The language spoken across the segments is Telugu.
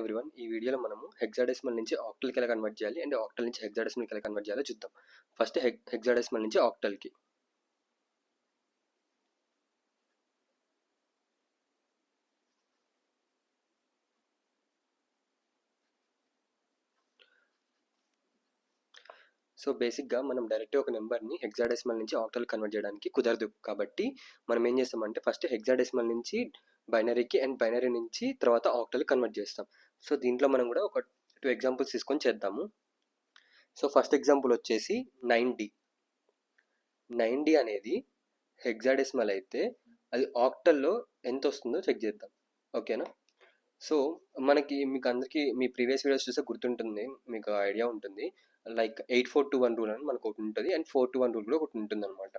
ఎవ్రీవన్. ఈ వీడియోలో మనము హెక్సాడెసిమల్ నుంచి ఆక్టల్కి ఎలా కన్వర్ట్ చేయాలి అండ్ ఆక్టల్ నుంచి హెక్సాడెసిమల్కి ఎలా కన్వర్ట్ చేయాలో చూద్దాం. ఫస్ట్ హెక్సాడెసిమల్ నుంచి ఆక్టల్కి. సో బేసిక్గా మనం డైరెక్ట్ ఒక నెంబర్ని హెక్సాడెసిమల్ నుంచి ఆక్టల్ కన్వర్ట్ చేయడానికి కుదరదు. కాబట్టి మనం ఏం చేస్తామంటే ఫస్ట్ హెక్సాడెసిమల్ నుంచి బైనరీకి అండ్ బైనరీ నుంచి తర్వాత ఆక్టల్ కన్వర్ట్ చేస్తాం. సో దీంట్లో మనం కూడా ఒక 2 ఎగ్జాంపుల్స్ తీసుకొని చేద్దాము. సో ఫస్ట్ ఎగ్జాంపుల్ వచ్చేసి 9D. 9D అనేది హెక్సాడెసిమల్ అయితే అది ఆక్టల్లో ఎంత వస్తుందో చెక్ చేద్దాం. ఓకేనా? సో మీకు అందరికీ మీ ప్రీవియస్ వీడియోస్ చూస్తే గుర్తుంటుంది, మీకు ఐడియా ఉంటుంది. లైక్ 8421 రూల్ అని మనకు ఒకటి ఉంటుంది అండ్ 421 రూల్ కూడా ఒకటి ఉంటుంది అనమాట.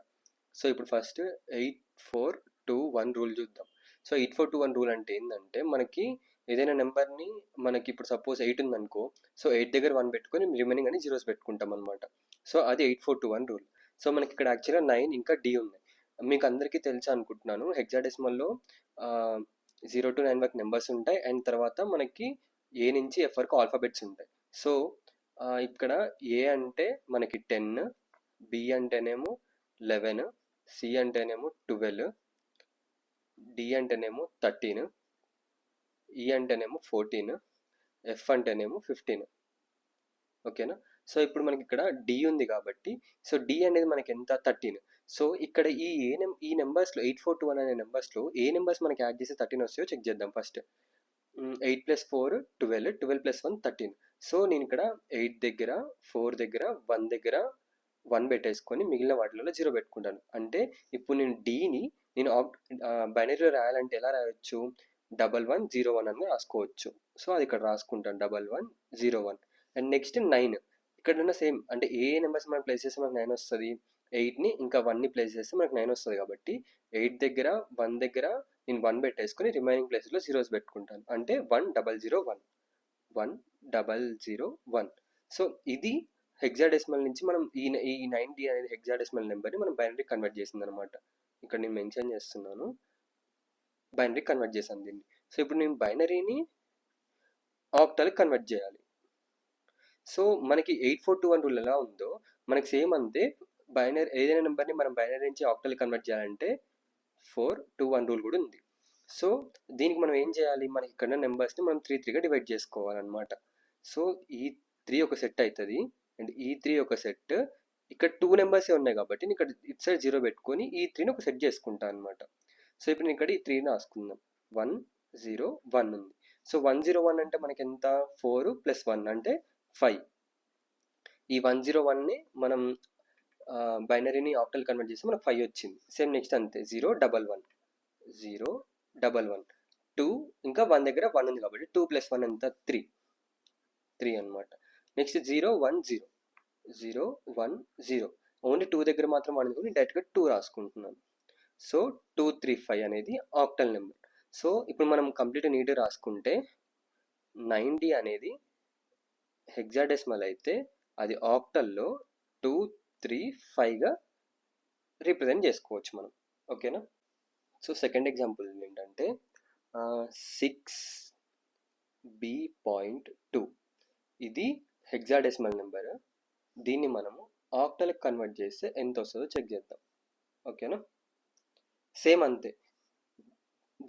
సో ఇప్పుడు ఫస్ట్ 8421 రూల్ చూద్దాం. సో 8421 రూల్ అంటే ఏంటంటే మనకి ఏదైనా నెంబర్ని మనకి ఇప్పుడు సపోజ్ 8 ఉందనుకో, సో 8 దగ్గర 1 పెట్టుకొని రిమైనింగ్ అని జీరోస్ పెట్టుకుంటాం అనమాట. సో అది 8421 రూల్. సో మనకి ఇక్కడ యాక్చువల్గా 9 ఇంకా D ఉన్నాయి. మీకు అందరికీ తెలుసు అనుకుంటున్నాను, హెక్సాడెసిమల్లో 0 to 9 వరకు నెంబర్స్ ఉంటాయి అండ్ తర్వాత మనకి A నుంచి F వరకు ఆల్ఫాబెట్స్ ఉంటాయి. సో ఇక్కడ A అంటే మనకి 10, B అంటేనేమో 11, C అంటేనేమో 12, D అంటేనేమో 13, E అంటేనేమో 14, F అంటేనేమో 15. ఓకేనా? సో ఇప్పుడు మనకి ఇక్కడ D ఉంది కాబట్టి సో D అనేది మనకి ఎంత 13. సో ఇక్కడ ఈ నెంబర్స్లో 8421 అనే నెంబర్స్లో ఏ నెంబర్స్ మనకి యాడ్ చేసి 13 వస్తాయో చెక్ చేద్దాం. ఫస్ట్ 8 + 4 12, 12 + 1 13. సో నేను ఇక్కడ 8 దగ్గర 4 దగ్గర 1 దగ్గర 1 పెట్టేసుకొని మిగిలిన వాటిలో 0 పెట్టుకుంటాను. అంటే ఇప్పుడు నేను Dని బైనరీలో రాయాలంటే ఎలా రాయొచ్చు? 1101 అని రాసుకోవచ్చు. సో అది ఇక్కడ రాసుకుంటాను 1101. And next 9. ఇక్కడ సేమ్, అంటే ఏ నెంబర్స్ మనం ప్లేస్ చేస్తే మనకు 9 వస్తుంది? 8ని ఇంకా 1ని ప్లేస్ చేస్తే మనకు 9 వస్తుంది. కాబట్టి 8 దగ్గర 1 దగ్గర నేను 1 పెట్టేసుకొని రిమైనింగ్ ప్లేస్లో జీరోస్ పెట్టుకుంటాను. అంటే 1001, 1001. సో ఇది హెక్సాడెసిమల్ నుంచి మనం ఈ 9D అనేది హెక్సాడెసిమల్ నెంబర్ని మనం బైనరీ కన్వర్ట్ చేసింది అనమాట. ఇక్కడ నేను మెన్షన్ చేస్తున్నాను, బైనరీ కన్వర్ట్ చేశాను దీన్ని. సో ఇప్పుడు నేను బైనరీని ఆక్టల్ కన్వర్ట్ చేయాలి. సో మనకి 8421 రూల్ ఎలా ఉందో మనకి సేమ్ అంతే బైనరీ ఏదైనా నెంబర్ని మనం బైనరీ నుంచి ఆక్టల్ కన్వర్ట్ చేయాలంటే 421 రూల్ కూడా ఉంది. సో దీనికి మనం ఏం చేయాలి? మనకి ఇక్కడ నెంబర్స్ని మనం 3గా డివైడ్ చేసుకోవాలన్నమాట. సో ఈ 3 ఒక సెట్ అవుతుంది అండ్ ఈ 3 ఒక సెట్. ఇక్కడ 2 నెంబర్సే ఉన్నాయి కాబట్టి ఇక్కడ ఇట్ సైడ్ 0 పెట్టుకొని ఈ 3ని ఒక సెట్ చేసుకుంటాను అనమాట. సో ఇప్పుడు ఇక్కడ ఈ 3ని రాసుకుందాం. 101 ఉంది. సో 101 అంటే మనకి ఎంత? 4 + 1 అంటే 5. ఈ 101ని మనం బైనరీని ఆక్టల్ కన్వర్ట్ చేస్తే మనకు 5 వచ్చింది. సేమ్ నెక్స్ట్ అంతే 011, 2 ఇంకా 1 దగ్గర 1 ఉంది కాబట్టి 2 + 1 ఎంత? 3 అనమాట. నెక్స్ట్ 010. ఓన్లీ 2 దగ్గర మాత్రం 1 ఉంది, డైరెక్ట్గా 2 రాసుకుంటున్నాను. సో 235 అనేది ఆక్టల్ నెంబర్. సో ఇప్పుడు మనం కంప్లీట్ నీట్గా రాసుకుంటే 9D అనేది హెక్సాడెసిమల్ అయితే అది ఆక్టల్లో 235గా రిప్రజెంట్ చేసుకోవచ్చు మనం. ఓకేనా? సో సెకండ్ ఎగ్జాంపుల్ ఏంటంటే 6B.2. ఇది హెక్సాడెసిమల్ నెంబర్. దీన్ని మనము ఆక్టల్కి కన్వర్ట్ చేస్తే ఎంత వస్తుందో చెక్ చేద్దాం. ఓకేనా? సేమ్ అంతే,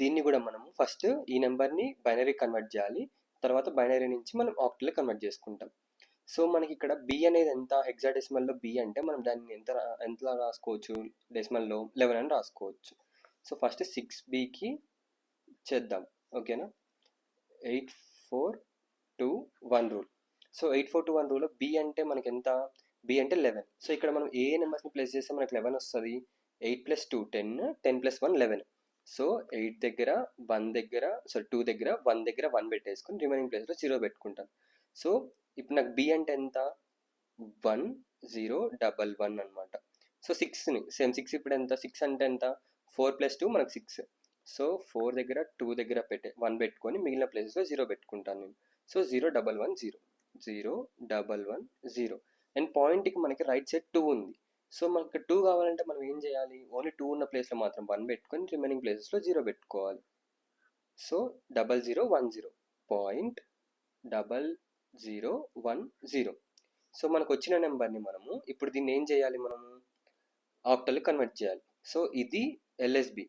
దీన్ని కూడా మనము ఫస్ట్ ఈ నెంబర్ని బైనరీ కన్వర్ట్ చేయాలి, తర్వాత బైనరీ నుంచి మనం ఆక్టల్కి కన్వర్ట్ చేసుకుంటాం. సో మనకి ఇక్కడ B అనేది ఎంత? హెక్సాడెసిమల్లో B అంటే మనం దాన్ని ఎంత రాసుకోవచ్చు? డెసిమల్లో 11 అని రాసుకోవచ్చు. సో ఫస్ట్ 6Bకి చేద్దాం. ఓకేనా? 8421 రూల్. సో 8421 రూల్లో B అంటే మనకి ఎంత? B అంటే 11. సో ఇక్కడ మనం ఏ నెంబర్స్ని ప్లేస్ చేస్తే మనకి 11 వస్తుంది? 8 + 2 10, 10 + 1 11. సో 8 దగ్గర 1 దగ్గర 2 దగ్గర 1 దగ్గర 1 పెట్టేసుకొని రిమైనింగ్ ప్లేస్లో 0 పెట్టుకుంటాను. సో ఇప్పుడు నాకు B అంటే ఎంత? 1011 అనమాట. సో 6ని సేమ్ 6 ఇప్పుడు ఎంత? 6 అంటే ఎంత? 4 + 2 మనకు 6. సో 4 దగ్గర 2 దగ్గర 1 పెట్టుకొని మిగిలిన ప్లేసెస్లో 0 పెట్టుకుంటాను నేను. సో 011 అండ్ పాయింట్కి మనకి రైట్ సైడ్ 2 ఉంది. సో మనకి 2 కావాలంటే మనం ఏం చేయాలి? ఓన్లీ 2 ఉన్న ప్లేస్లో మాత్రం 1 పెట్టుకొని రిమైనింగ్ ప్లేసెస్లో 0 పెట్టుకోవాలి. సో 0010. 0010. సో మనకు వచ్చిన నెంబర్ని మనము ఇప్పుడు దీన్ని ఏం చేయాలి, మనము ఆక్టల్ కన్వర్ట్ చేయాలి. సో ఇది ఎల్ఎస్బి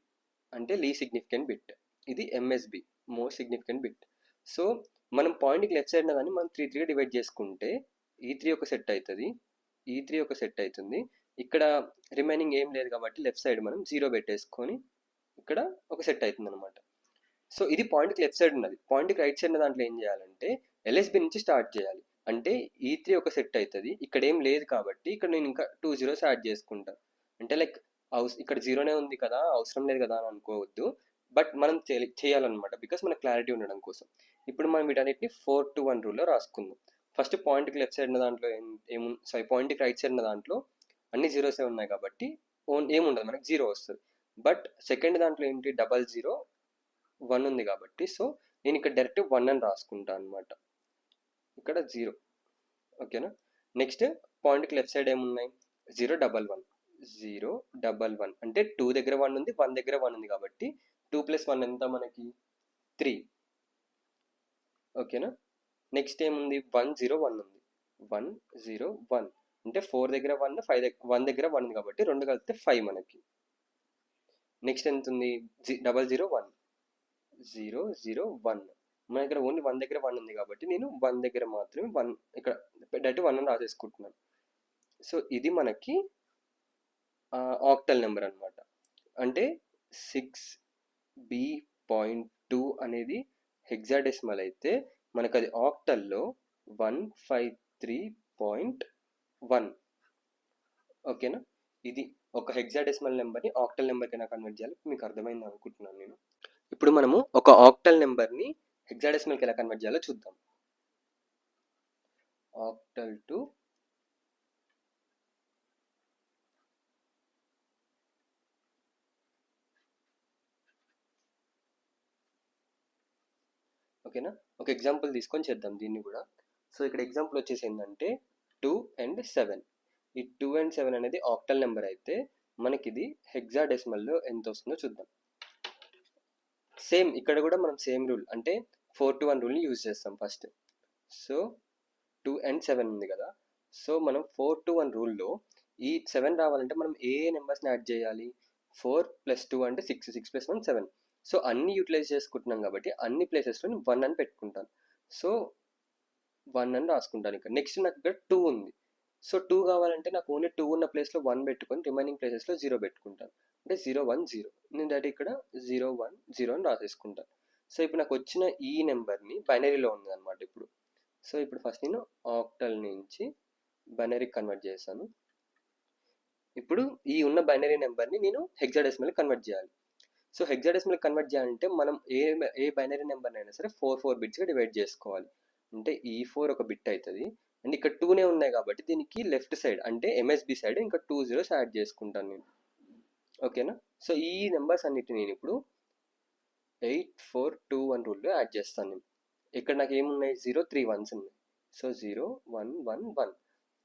అంటే లీ సిగ్నిఫికెంట్ బిట్, ఇది MSB most significant bit. So మనం పాయింట్కి లెఫ్ట్ సైడ్ దాన్ని మనం 3 డివైడ్ చేసుకుంటే E3 ఒక సెట్ అవుతుంది, E3 ఒక సెట్ అవుతుంది. ఇక్కడ రిమైనింగ్ ఏం లేదు కాబట్టి లెఫ్ట్ సైడ్ మనం 0 పెట్టేసుకొని ఇక్కడ ఒక సెట్ అవుతుంది అనమాట. సో ఇది పాయింట్కి లెఫ్ట్ సైడ్ ఉన్నది. పాయింట్కి రైట్ సైడ్ ఉన్న దాంట్లో ఏం చేయాలంటే ఎల్ఎస్బి నుంచి స్టార్ట్ చేయాలి. అంటే E3 ఒక సెట్ అవుతుంది, ఇక్కడ ఏం లేదు కాబట్టి ఇక్కడ నేను ఇంకా 2 zeros యాడ్ చేసుకుంటాను. అంటే లైక్ ఇక్కడ 0నే ఉంది కదా, అవసరం లేదు కదా అని అనుకోవద్దు, బట్ మనం చేయాలన్నమాట, బికాస్ మనకు క్లారిటీ ఉండడం కోసం. ఇప్పుడు మనం వీటన్నిటిని 4 to 1 రూల్లో రాసుకుందాం. ఫస్ట్ పాయింట్కి లెఫ్ట్ సైడ్ ఉన్న దాంట్లో పాయింట్కి రైట్ సైడ్ ఉన్న దాంట్లో అన్ని జీరోసే ఉన్నాయి కాబట్టి ఏముండదు, మనకి 0 వస్తుంది. బట్ సెకండ్ దాంట్లో ఏంటి 001 ఉంది కాబట్టి సో నేను ఇక్కడ డైరెక్ట్ 1 అని రాసుకుంటాను అనమాట, ఇక్కడ 0. ఓకేనా. నెక్స్ట్ పాయింట్కి లెఫ్ట్ సైడ్ ఏమున్నాయి 011 అంటే 2 దగ్గర 1 ఉంది, 1 దగ్గర 1 ఉంది కాబట్టి 2 + 1 ఎంత మనకి 3. ఓకేనా. నెక్స్ట్ ఏముంది 101 ఉంది, 101 అంటే 4 దగ్గర 1, 5 దగ్గర 1 దగ్గర 1 ఉంది కాబట్టి 2 కలిపితే 5 మనకి. నెక్స్ట్ ఎంత ఉంది 001 మన దగ్గర ఓన్లీ 1 దగ్గర 1 ఉంది కాబట్టి నేను 1 దగ్గర మాత్రమే 1 ఇక్కడ డైరెక్ట్ 1 అని రాసేసుకుంటున్నాను. సో ఇది మనకి ఆక్టల్ నెంబర్ అనమాట. అంటే 6B.2 అనేది హెక్సాడెసిమల్ అయితే మనకు అది ఆక్టల్లో 153.1. ఓకేనా. ఇది ఒక హెక్సాడెసిమల్ నెంబర్ని ఆక్టల్ నెంబర్కి ఎలా కన్వర్ట్ చేయాలి మీకు అర్థమైంది అనుకుంటున్నాను నేను. ఇప్పుడు మనము ఒక ఆక్టల్ నెంబర్ని హెక్సాడెసిమల్కి ఎలా కన్వర్ట్ చేయాలో చూద్దాం. ఆక్టల్ టు ఓకేనా. ఒక ఎగ్జాంపుల్ తీసుకొని చేద్దాం దీన్ని కూడా. సో ఇక్కడ ఎగ్జాంపుల్ వచ్చేసి ఏంటంటే 2 and 7. ఈ 2 and 7 అనేది ఆక్టల్ నెంబర్ అయితే మనకి ఇది హెక్సాడెసిమల్లో ఎంత వస్తుందో చూద్దాం. సేమ్ ఇక్కడ కూడా మనం సేమ్ రూల్ అంటే 4 to 1 రూల్ని యూజ్ చేస్తాం ఫస్ట్. సో 2 and 7 ఉంది కదా, సో మనం 4 to 1 రూల్లో ఈ 7 రావాలంటే మనం ఏ నెంబర్స్ని యాడ్ చేయాలి, 4 + 2 అంటే 6, 6 + 1 7. సో అన్ని యూటిలైజ్ చేసుకుంటున్నాం కాబట్టి అన్ని ప్లేసెస్లో 1 అని పెట్టుకుంటాను. సో 1 అని రాసుకుంటాను ఇక్కడ. నెక్స్ట్ నాకు ఇక్కడ 2 ఉంది, సో 2 కావాలంటే నాకు ఓన్లీ 2 ఉన్న ప్లేస్లో 1 పెట్టుకొని రిమైనింగ్ ప్లేసెస్లో 0 పెట్టుకుంటాను. అంటే 010 నేను డైరెక్ట్ ఇక్కడ 010 అని రాసేసుకుంటాను. సో ఇప్పుడు నాకు వచ్చిన ఈ నెంబర్ని బైనరీలో ఉంది అనమాట ఇప్పుడు. సో ఇప్పుడు ఫస్ట్ నేను ఆక్టల్ నుంచి బైనరీ కన్వర్ట్ చేశాను. ఇప్పుడు ఈ ఉన్న బైనరీ నెంబర్ని నేను హెక్సాడెసిమల్ కన్వర్ట్ చేయాలి. సో హెక్సాడెసిమల్ కన్వర్ట్ చేయాలంటే మనం ఏ బైనరీ నెంబర్ని అయినా సరే 4 బిట్స్గా డివైడ్ చేసుకోవాలి. అంటే ఈ 4 ఒక బిట్ అవుతుంది, అండ్ ఇక్కడ 2నే ఉన్నాయి కాబట్టి దీనికి లెఫ్ట్ సైడ్ అంటే ఎంఎస్బి సైడ్ ఇంకా 2 zeros యాడ్ చేసుకుంటాను నేను. ఓకేనా. సో ఈ నెంబర్స్ అన్నిటిని నేను ఇప్పుడు 8421 రూల్లో యాడ్ చేస్తాను నేను. ఇక్కడ నాకు ఏమున్నాయి 0 3 1s ఉన్నాయి. సో 0 1 1 1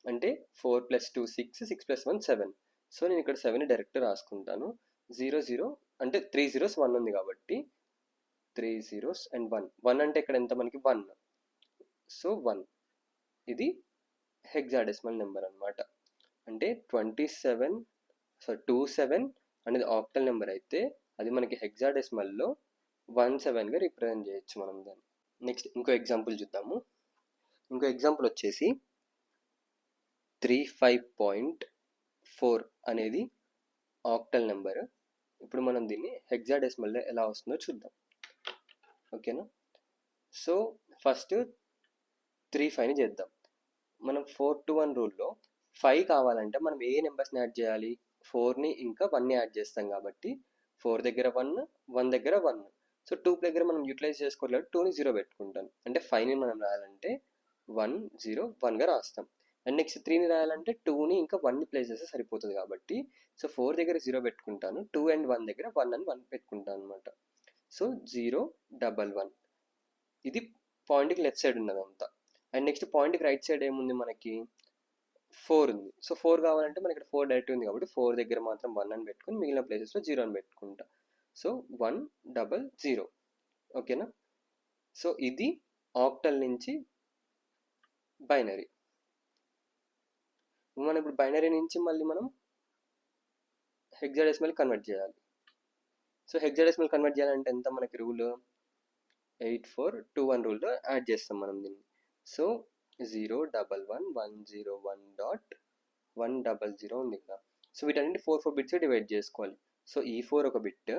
అంటే 4 + 2 6, 6 + 1 7. సో నేను ఇక్కడ 7 డైరెక్ట్ రాసుకుంటాను. 0 0 అంటే 3 zeros 1 ఉంది కాబట్టి 3 zeros and 1 అంటే ఇక్కడ ఎంత మనకి 1. సో 1 ఇది హెక్సాడెసిమల్ నెంబర్ అనమాట. అంటే 27 అనేది ఆక్టల్ నెంబర్ అయితే అది మనకి హెక్సాడెసిమల్లో 17గా రిప్రజెంట్ చేయొచ్చు మనం దాన్ని. నెక్స్ట్ ఇంకో ఎగ్జాంపుల్ చూద్దాము. ఇంకో ఎగ్జాంపుల్ వచ్చేసి 35.4 అనేది ఆక్టల్ నెంబర్. ఇప్పుడు మనం దీన్ని హెక్సాడెసిమల్లో ఎలా వస్తుందో చూద్దాం. ఓకేనా. సో ఫస్ట్ 35ని చేద్దాం. మనం 4 to 1 రూల్లో 5 కావాలంటే మనం ఏ నెంబర్స్ని యాడ్ చేయాలి, 4ని ఇంకా 1ని యాడ్ చేస్తాం కాబట్టి 4 దగ్గర 1, 1 దగ్గర 1. సో 2 దగ్గర మనం యూటిలైజ్ చేసుకోలేదు, 2ని 0 పెట్టుకుంటాను. అంటే 5ని మనం రాయాలంటే 1 0 1గా రాస్తాం. అండ్ నెక్స్ట్ 3ని రాయాలంటే 2ని ఇంకా 1ని ప్లేస్ చేస్తే సరిపోతుంది కాబట్టి సో 4 దగ్గర 0 పెట్టుకుంటాను, 2 and 1 దగ్గర 1 and 1 పెట్టుకుంటాను అనమాట. సో 011 ఇది పాయింట్కి లెఫ్ట్ సైడ్ ఉన్నదంతా. అండ్ నెక్స్ట్ పాయింట్కి రైట్ సైడ్ ఏముంది మనకి 4 ఉంది. సో 4 కావాలంటే మనకి ఇక్కడ 4 డైరెక్ట్ ఉంది కాబట్టి 4 దగ్గర మాత్రం 1 అని పెట్టుకొని మిగిలిన ప్లేసెస్లో 0 అని పెట్టుకుంటా. సో 100. ఓకేనా. సో ఇది ఆక్టల్ నుంచి బైనరీ. మనం ఇప్పుడు బైనరీ నుంచి మళ్ళీ మనం హెక్సాడెసిమల్ కన్వర్ట్ చేయాలి. సో హెక్సాడెసిమల్ కన్వర్ట్ చేయాలంటే ఎంత మనకి రూల్? 8421 రూల్లో యాడ్ చేస్తాం మనం దీన్ని. సో 01111.100 ఉంది కదా. సో వీటన్నిటి 4 బిట్స్ డివైడ్ చేసుకోవాలి. సో ఈ 4 ఒక బిట్,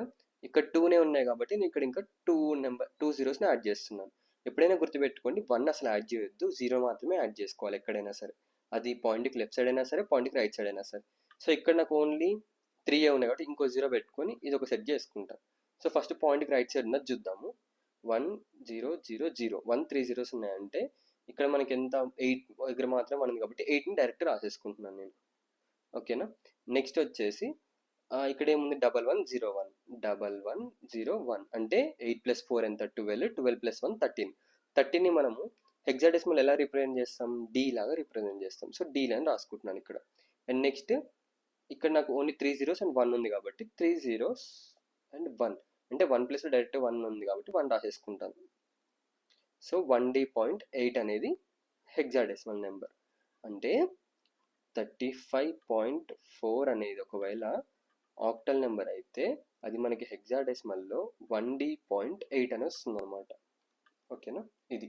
ఇక్కడ 2నే ఉన్నాయి కాబట్టి నేను ఇక్కడ ఇంకా 2 జీరోస్ని యాడ్ చేస్తున్నాను. ఎప్పుడైనా గుర్తుపెట్టుకోండి, 1 అసలు యాడ్ చేయొద్దు, 0 మాత్రమే యాడ్ చేసుకోవాలి ఎక్కడైనా సరే. అది పాయింట్కి లెఫ్ట్ సైడ్ అయినా సరే, పాయింట్కి రైట్ సైడ్ అయినా సరే. సో ఇక్కడ నాకు ఓన్లీ 3 ఉన్నాయి కాబట్టి ఇంకో 0 పెట్టుకొని ఇది ఒక సెట్ చేసుకుంటాను. సో ఫస్ట్ పాయింట్కి రైట్ సైడ్ ఉన్నది చూద్దాము. 1000 1 3 జీరోస్ ఉన్నాయంటే ఇక్కడ మనకి ఎంత 8 దగ్గర మాత్రం ఉంది కాబట్టి 8ని డైరెక్ట్ రాసేసుకుంటున్నాను నేను. ఓకేనా. నెక్స్ట్ వచ్చేసి ఇక్కడ ఏముంది 1101 అంటే 8+4 ఎంత 12+1 13. 13ని మనము హెక్సాడెసిమల్ ఎలా రిప్రజెంట్ చేస్తాం? డి లాగా రిప్రజెంట్ చేస్తాం. సో డి అని రాసుకుంటున్నాను ఇక్కడ. అండ్ నెక్స్ట్ ఇక్కడ నాకు ఓన్లీ 3 జీరోస్ అండ్ 1 ఉంది కాబట్టి 3 జీరోస్ అండ్ 1 అంటే 1 ప్లస్ డైరెక్ట్ 1 ఉంది కాబట్టి 1 రాసేసుకుంటాను. సో 1D.8 అనేది హెక్సాడెసిమల్ నెంబర్. అంటే 35.4 అనేది ఒకవేళ ఆక్టల్ నెంబర్ అయితే అది మనకి హెక్సాడెసిమల్లో 1D.8 అని వస్తుంది అనమాట. ఓకేనా. ఇది